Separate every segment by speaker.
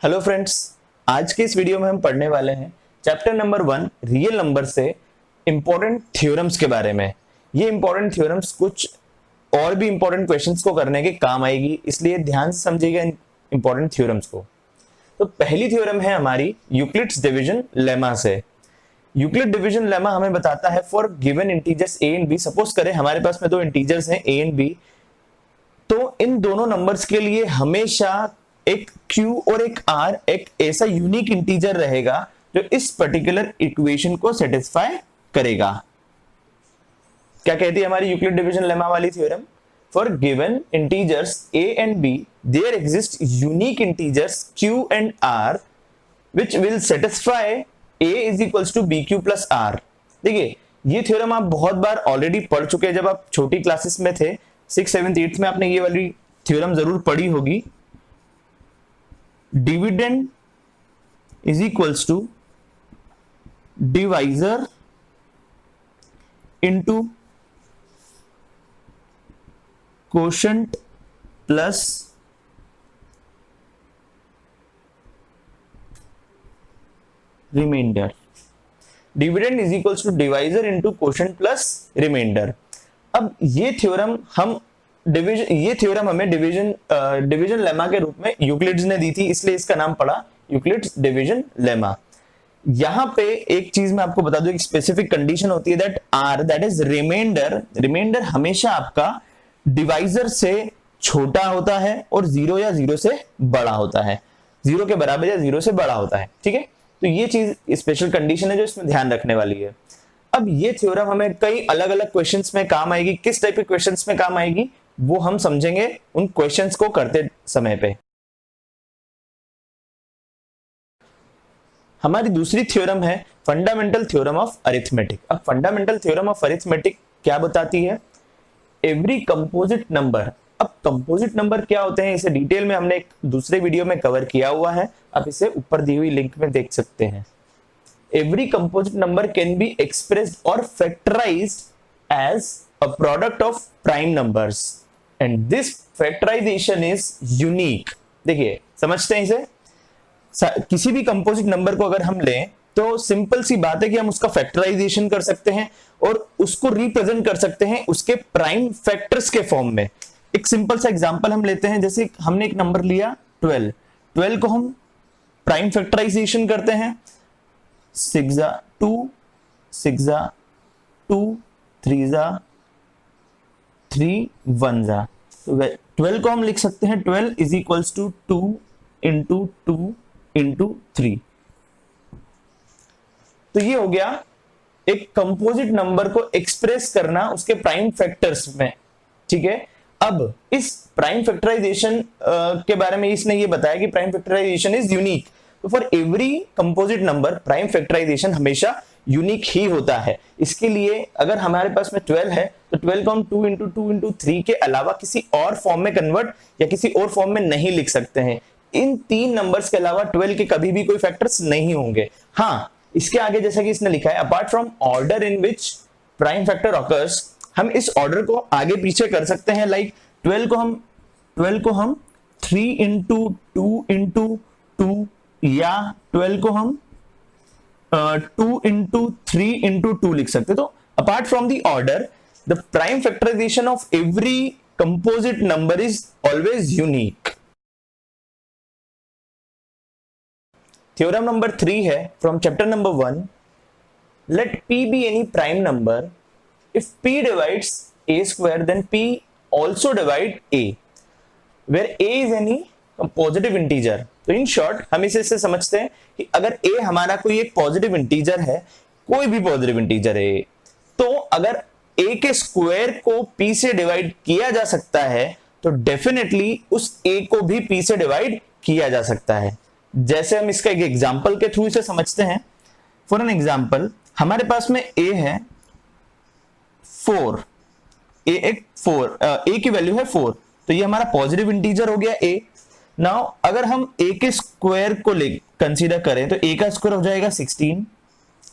Speaker 1: Hello friends, आज के इस वीडियो में हम पढ़ने वाले हैं चैप्टर नंबर 1 रियल नंबर से इंपॉर्टेंट थ्योरम्स के बारे में। ये इंपॉर्टेंट थ्योरम्स कुछ और भी इंपॉर्टेंट क्वेश्चंस को करने के काम आएगी, इसलिए ध्यान से समझिएगा इन इंपॉर्टेंट थ्योरम्स को। तो पहली थ्योरम है हमारी यूक्लिड्स डिवीजन लेमा से। यूक्लिड डिवीजन लेमा हमें बताता है for given integers a and b. Suppose करें हमारे पास में दो इंटीजर्स हैं ए एंड बी, तो इन दोनों नंबर्स के लिए हमेशा एक Q और एक R एक ऐसा यूनिक इंटीजर रहेगा जो इस पर्टिकुलर इक्वेशन को सेटिस्फाई करेगा। क्या कहती है हमारी यूक्लिड डिवीजन लेमा वाली theorem? For given integers A and B there exist unique integers Q and R which will satisfy A is equals to BQ plus R। देखिए ये थ्योरम आप बहुत बार ऑलरेडी पढ़ चुके हैं। जब आप छोटी क्लासेस में थे 6th 7th 8th में आपने ये वाली थ्योरम जरूर पढ़ी होगी। Dividend is equals to divisor into quotient plus remainder. Dividend is equals to divisor into quotient plus remainder. अब ये थ्योरम हमें डिवीजन लेमा के रूप में यूक्लिड्स ने दी थी, इसलिए इसका नाम पड़ा यूक्लिड्स डिवीजन लेमा। यहां पे एक चीज मैं आपको बता दूं, एक स्पेसिफिक कंडीशन होती है that r that is remainder हमेशा आपका डिवाइजर से छोटा होता है और जीरो या जीरो से बड़ा होता है, जीरो के बराबर या जीरो से बड़ा होता है। ठीक है, तो ये चीज स्पेशल कंडीशन है जो इसमें ध्यान रखने वाली है। अब ये थ्योरम हमें कई अलग अलग क्वेश्चंस में काम आएगी। किस टाइप के क्वेश्चंस में काम आएगी वो हम समझेंगे उन क्वेश्चंस को करते समय पे। हमारी दूसरी थ्योरम है फंडामेंटल थ्योरम ऑफ अरिथमेटिक। अब फंडामेंटल थ्योरम ऑफ अरिथमेटिक क्या बताती है? Every composite number. अब कंपोजिट नंबर क्या होते हैं इसे डिटेल में हमने एक दूसरे वीडियो में कवर किया हुआ है, आप इसे ऊपर दी हुई लिंक में देख सकते हैं। Every composite number can be expressed or factorized as a product of prime numbers and this factorization is unique। देखिए समझते हैं इसे। किसी भी कंपोजिट नंबर को अगर हम लें तो सिंपल सी बात है कि हम उसका फैक्टराइजेशन कर सकते हैं और उसको रिप्रेजेंट कर सकते हैं उसके प्राइम फैक्टर्स के फॉर्म में। एक सिंपल सा एग्जांपल हम लेते हैं, जैसे हमने एक नंबर लिया 12 को हम प्राइम फैक्टराइजेशन करते हैं 6 2 6 2 3 3 1 तो 12 को हम लिख सकते हैं 12 is equals to 2 into 2 into 3। तो ये हो गया एक कंपोजिट नंबर को एक्सप्रेस करना उसके प्राइम फैक्टर्स में। ठीक है, अब इस प्राइम फैक्टराइजेशन के बारे में इसने ये बताया कि प्राइम फैक्टराइजेशन इज यूनिक। तो for every composite number prime factorization हमेशा यूनिक ही होता है। इसके लिए अगर हमारे पास में 12 है तो 12 को हम 2 इंटू 2 इंटू 3 के अलावा किसी और फॉर्म में कन्वर्ट या किसी और फॉर्म में नहीं लिख सकते हैं। इन तीन नंबर्स के अलावा 12 के कभी भी कोई फैक्टर्स नहीं होंगे। हाँ, इसके आगे जैसा कि इसने लिखा है apart from order in which prime factor occurs, हम इस ऑर्डर को आगे पीछे कर सकते हैं। लाइक 12 को हम 3 इंटू 2 इंटू 2 या 12 को हम 2 इंटू 3 इंटू 2 लिख सकते। तो apart from the order the prime factorisation of every composite number is always unique. Theorem number 3 है from chapter number 1। Let P be any prime number if P divides A square then P also divide A where A is any positive integer. तो in short हम इसे समझते हैं कि अगर a हमारा कोई एक पॉजिटिव इंटीजर है, कोई भी पॉजिटिव इंटीजर है, तो अगर a के स्क्वायर को p से डिवाइड किया जा सकता है तो डेफिनेटली उस a को भी p से डिवाइड किया जा सकता है। जैसे हम इसका एक एग्जांपल के थ्रू इसे समझते हैं। फॉर एन एग्जांपल हमारे पास में a है 4, a की वैल्यू है 4, तो ये हमारा पॉजिटिव इंटीजर हो गया a। नाउ अगर हम a के स्क्वायर को कंसीडर करें तो a का स्क्वायर हो जाएगा 16,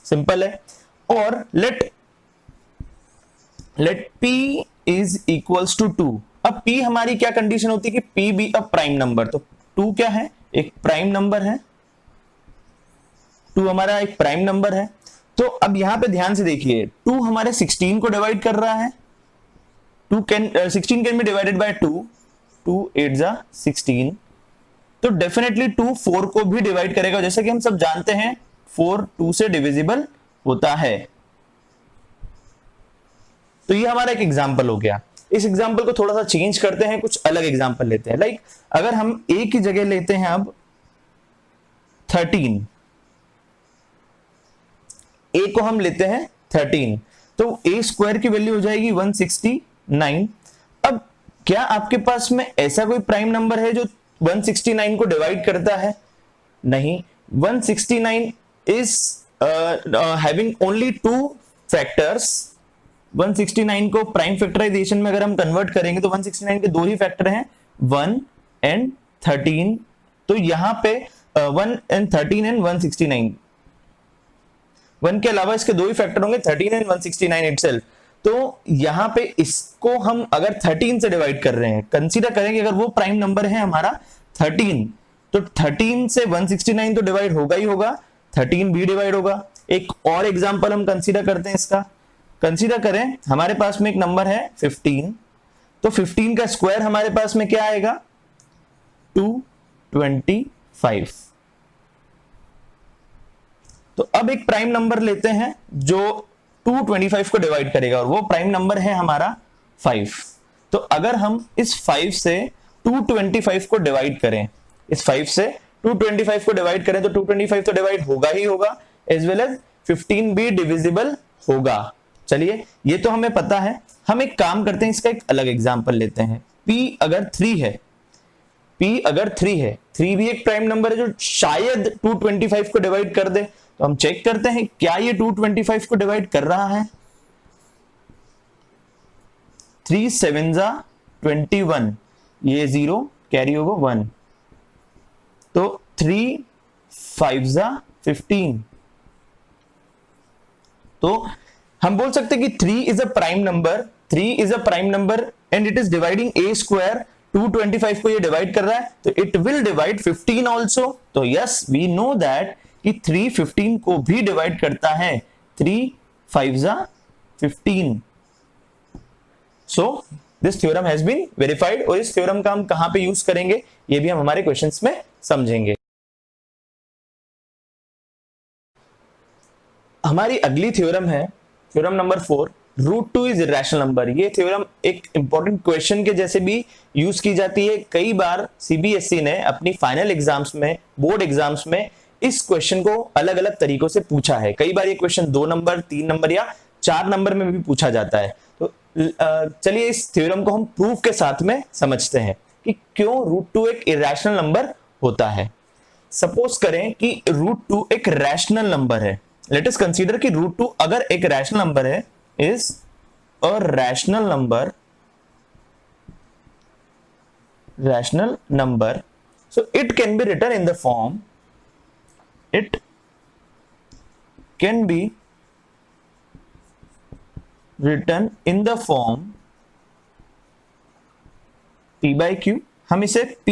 Speaker 1: सिंपल है। और let p is equals to 2। अब p हमारी क्या कंडीशन होती है कि p be a prime number, तो 2 क्या है? एक प्राइम नंबर है, 2 हमारा एक प्राइम नंबर है। तो अब यहां पे ध्यान से देखिए, 2 हमारे 16 को डिवाइड कर रहा है, 16 कैन बी डिवाइडेड बाय 2, 2 8 जा 16। तो डेफिनेटली 2 4 को भी डिवाइड करेगा, जैसा कि हम सब जानते हैं 4 2 से डिविजिबल होता है। तो ये हमारा एक एग्जांपल हो गया। इस एग्जांपल को थोड़ा सा चेंज करते हैं, कुछ अलग एग्जांपल लेते हैं। लाइक अगर हम a की जगह लेते हैं अब 13, a को हम लेते हैं 13, तो a स्क्वायर की वैल्यू हो जाएगी 169। अब क्या आपके पास में ऐसा कोई प्राइम नंबर है जो 169 को डिवाइड करता है? नहीं, 169 इज हैविंग ओनली 2 फैक्टर्स। 169 को प्राइम फैक्टराइजेशन में अगर हम कन्वर्ट करेंगे तो 169 के 2 ही फैक्टर हैं, 1 एंड 13। तो यहां पे 1 एंड 13 एंड 169, 1 के अलावा इसके 2 ही फैक्टर होंगे, 13 एंड 169 इटसेल्फ। तो यहां पे इसको हम अगर 13 से डिवाइड कर रहे हैं, कंसीडर करेंगे अगर वो प्राइम नंबर है हमारा 13, तो 13 से 169 तो डिवाइड होगा ही होगा, 13 भी डिवाइड होगा। एक और एग्जांपल हम कंसीडर करते हैं इसका। कंसीडर करें हमारे पास में एक नंबर है 15, तो 15 का स्क्वायर हमारे पास में क्या आएगा? 225। तो अब एक प्राइम नंबर लेते हैं जो 225 को डिवाइड करेगा, और वो प्राइम नंबर है हमारा 5। तो अगर हम इस 5 से 225 को डिवाइड करें, इस 5 से 225 को डिवाइड करें, तो 225 तो डिवाइड होगा ही होगा, एज वेल एज 15 भी डिविजिबल होगा। चलिए, ये तो हमें पता है। हम एक काम करते हैं, इसका एक अलग एग्जांपल लेते हैं। p अगर 3 है, p अगर 3 है, 3 भी एक प्राइम नंबर है जो शायद 225 को डिवाइड कर दे। तो हम चेक करते हैं क्या ये 225 को डिवाइड कर रहा है। 3 7 जा 21, ये 0 कैरी होगा 1, तो 3 5 जा 15। तो हम बोल सकते हैं कि 3 is a prime number, 3 is a prime number and it is dividing a square. 225 को ये डिवाइड कर रहा है, तो इट विल डिवाइड 15 ऑल्सो। तो यस, वी नो दैट कि 3 15 को भी डिवाइड करता है। 3 5 जा 15। So this theorem has been verified. और इस थ्योरम का हम कहां पे यूज करेंगे, ये भी हम हमारे क्वेश्चंस में समझेंगे। हमारी अगली थ्योरम है theorem number 4, √2 is irrational number. ये थ्योरम एक इंपॉर्टेंट क्वेश्चन के जैसे भी यूज की जाती है। कई बार सीबीएसई ने अपनी फाइनल एग्जाम्स में, बोर्ड एग्जाम्स में इस क्वेश्चन को अलग अलग तरीकों से पूछा है। कई बार ये क्वेश्चन 2 नंबर, 3 नंबर या 4 नंबर में भी पूछा जाता है। तो चलिए इस थ्योरम को हम प्रूफ के साथ में समझते हैं कि क्यों √2 एक इरेशनल नंबर होता है। सपोज करें कि √2 एक रैशनल नंबर है। लेट अस कंसीडर कि √2 अगर एक रैशनल नंबर है, is a rational number, so it can be written in the form, it can be written in the form p by q। हम इसे p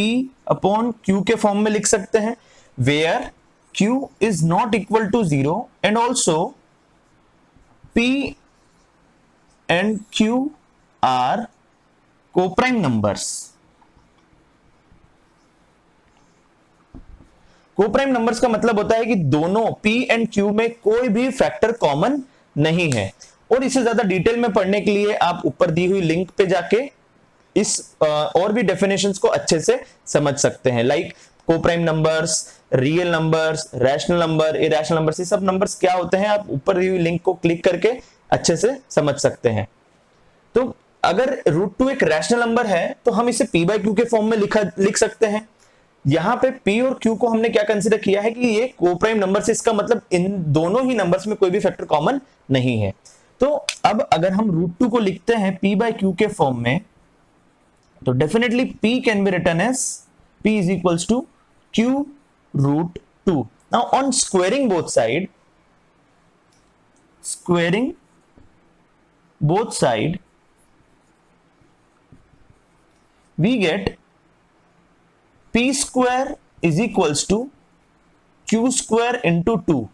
Speaker 1: अपॉन q के form में लिख सकते हैं, where q is not equal to 0 and also p and q are co-prime numbers। Co-prime numbers का मतलब होता है कि दोनों p एंड q में कोई भी फैक्टर कॉमन नहीं है। और इसे ज्यादा डिटेल में पढ़ने के लिए आप ऊपर दी हुई लिंक पे जाके इस और भी डेफिनेशंस को अच्छे से समझ सकते हैं। Like co-prime numbers, real numbers, rational number, irrational numbers, ये सब नंबर्स क्या होते हैं आप ऊपर दी हुई लिंक को क्लिक करके अच्छे से समझ सकते हैं। तो अगर √2 एक रैशनल नंबर है तो हम इसे p by q के फॉर्म में लिख सकते हैं। यहां पे p और q को हमने क्या कंसीडर किया है कि ये को-प्राइम नंबर से, इसका मतलब इन दोनों ही नंबर्स में कोई भी फैक्टर कॉमन नहीं है। तो अब अगर हम √2 को लिखते हैं p by q के फॉर्म में, तो definitely p can be written as p is equals to q √2। Now on squaring both side we get p square is equals to q square into two,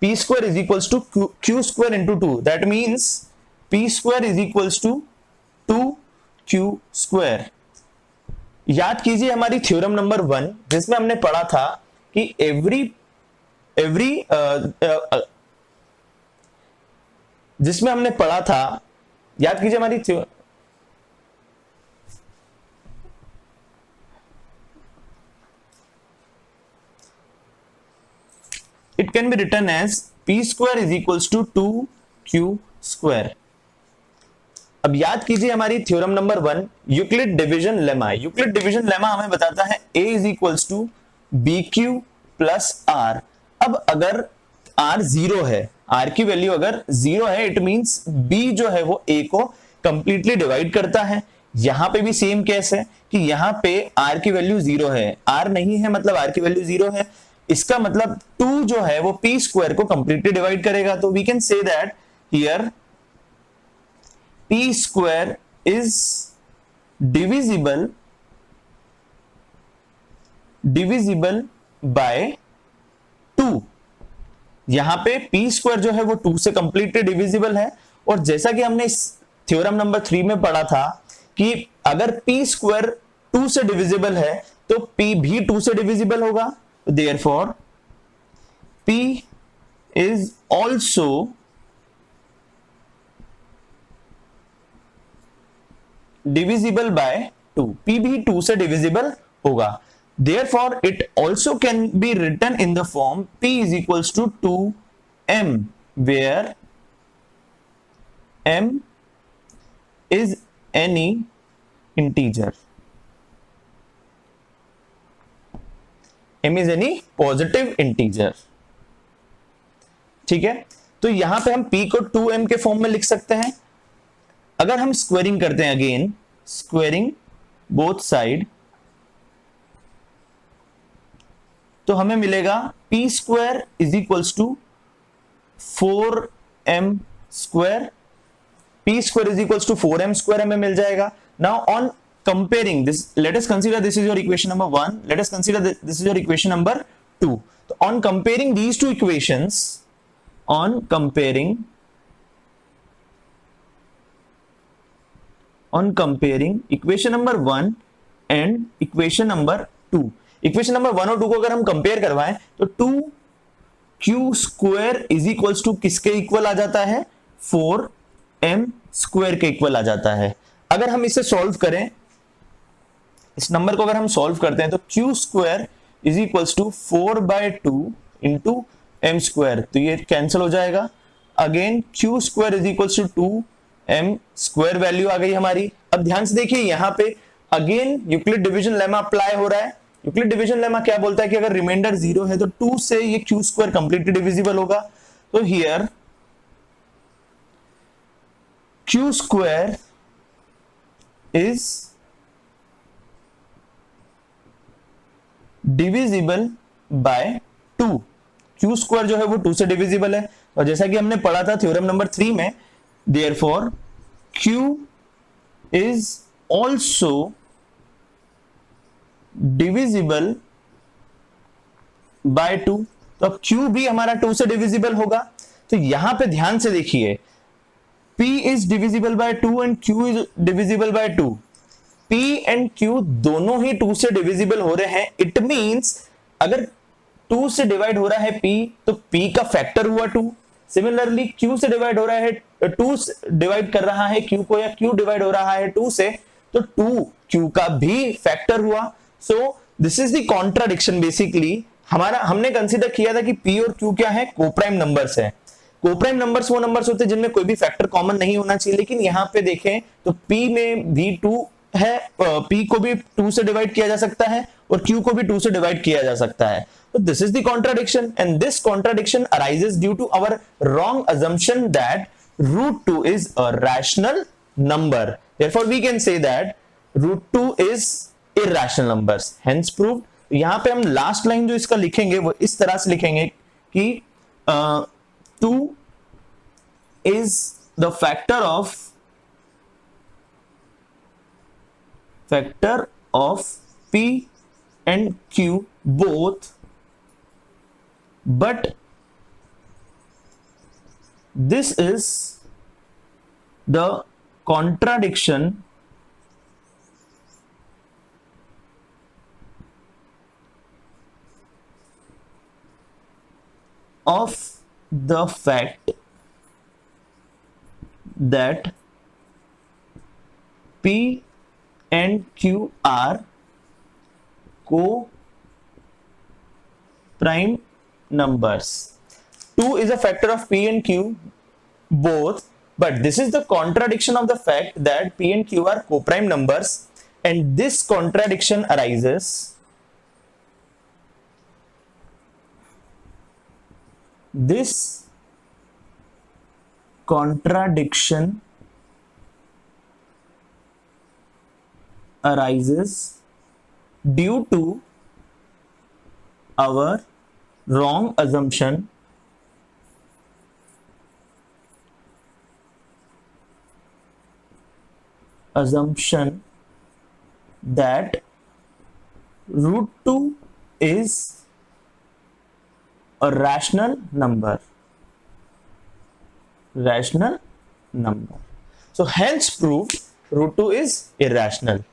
Speaker 1: p square is equals to q square into 2, that means p square is equals to 2q square। याद कीजिए हमारी theorem number 1 जिसमें हमने पढ़ा था कि जिसमें हमने पढ़ा था, याद कीजिए हमारी it can be written as p square is equals to 2q square। अब याद कीजिए हमारी theorem number 1 Euclid division lemma. Euclid division lemma हमें बताता है a is equals to bq plus r। अब अगर r 0 है, r की वैल्यू अगर 0 है, इट मींस b जो है वो a को कंप्लीटली डिवाइड करता है। यहां पे भी सेम केस है कि यहां पे r की वैल्यू 0 है, r नहीं है मतलब r की वैल्यू 0 है, इसका मतलब 2 जो है वो p स्क्वायर को कंप्लीटली डिवाइड करेगा। तो we can say that here p square is divisible by 2। यहां पे p स्क्वायर जो है वो 2 से कंप्लीटली डिविजिबल है, और जैसा कि हमने इस थ्योरम नंबर 3 में पढ़ा था कि अगर p स्क्वायर 2 से डिविजिबल है तो p भी 2 से डिविजिबल होगा। Therefore, p is also divisible by 2। p भी 2 से divisible होगा। Therefore, it also can be written in the form p is equals to 2m, where m is any integer, m is any positive integer. ठीक है, तो यहां पे हम p को 2m के फॉर्म में लिख सकते हैं। अगर हम स्क्वेयरिंग करते हैं, अगेन स्क्वेयरिंग बोथ साइड, तो हमें मिलेगा p square is equals to 4m square, p square is equals to 4m square हमें मिल जाएगा। Now on comparing this, let us consider this is your equation number 1, let us consider this is your equation number 2। so on comparing these two equations, on comparing equation number 1 and equation number 2, equation number 1 और 2 को अगर हम compare करवाएं तो 2q square is equals to किसके equal आ जाता है, 4m स्क्वायर के इक्वल आ जाता है। अगर हम इसे सॉल्व करें, इस नंबर को अगर हम सॉल्व करते हैं तो q square is equals to 4/2 into m square, तो ये कैंसिल हो जाएगा। Again q square is equals to 2m square value आ गई हमारी। अब ध्यान से देखिए यहां पे again Euclid division lemma apply हो रहा है। यूक्लिड डिवीजन लेमा क्या बोलता है कि अगर रिमाइंडर 0 है तो 2 से ये q स्क्वायर कंप्लीटली डिविजिबल होगा। तो here q square is divisible by 2। q square जो है वो 2 से डिविजिबल है, और जैसा कि हमने पढ़ा था थ्योरम नंबर 3 में, therefore q is also divisible by 2। तो अब q भी हमारा 2 से डिविजिबल होगा। तो यहां पे ध्यान से देखिए, p is divisible by 2 and q is divisible by 2। p and q दोनों ही 2 से डिविजिबल हो रहे हैं। इट मींस अगर 2 से डिवाइड हो रहा है p तो p का फैक्टर हुआ 2। सिमिलरली q से डिवाइड हो रहा है, 2 डिवाइड कर रहा है q को, या q डिवाइड हो रहा है 2 से, तो 2 q का भी फैक्टर हुआ। So this is the contradiction. Basically हमने कंसीडर किया था कि p और q क्या है, कोप्राइम नंबर्स है। कोप्राइम नंबर्स वो नंबर्स होते हैं जिनमें कोई भी फैक्टर कॉमन नहीं होना चाहिए, लेकिन यहां पे देखें तो p में भी 2 है, p को भी 2 से डिवाइड किया जा सकता है और q को भी 2 से डिवाइड किया जा सकता है। तो this is the contradiction, and this contradiction arises due to our wrong assumption that √2 is a rational number. Therefore we can say that √2 is irrational numbers, hence proved। यहां पे हम लास्ट लाइन जो इसका लिखेंगे वो इस तरह से लिखेंगे कि 2 is the factor of P and Q both, but this is the contradiction of the fact that P and Q are co-prime numbers. 2 is a factor of P and Q both, but this is the contradiction of the fact that P and Q are co-prime numbers, and this contradiction arises due to our wrong assumption that root 2 is a rational number. So hence proved root 2 is irrational.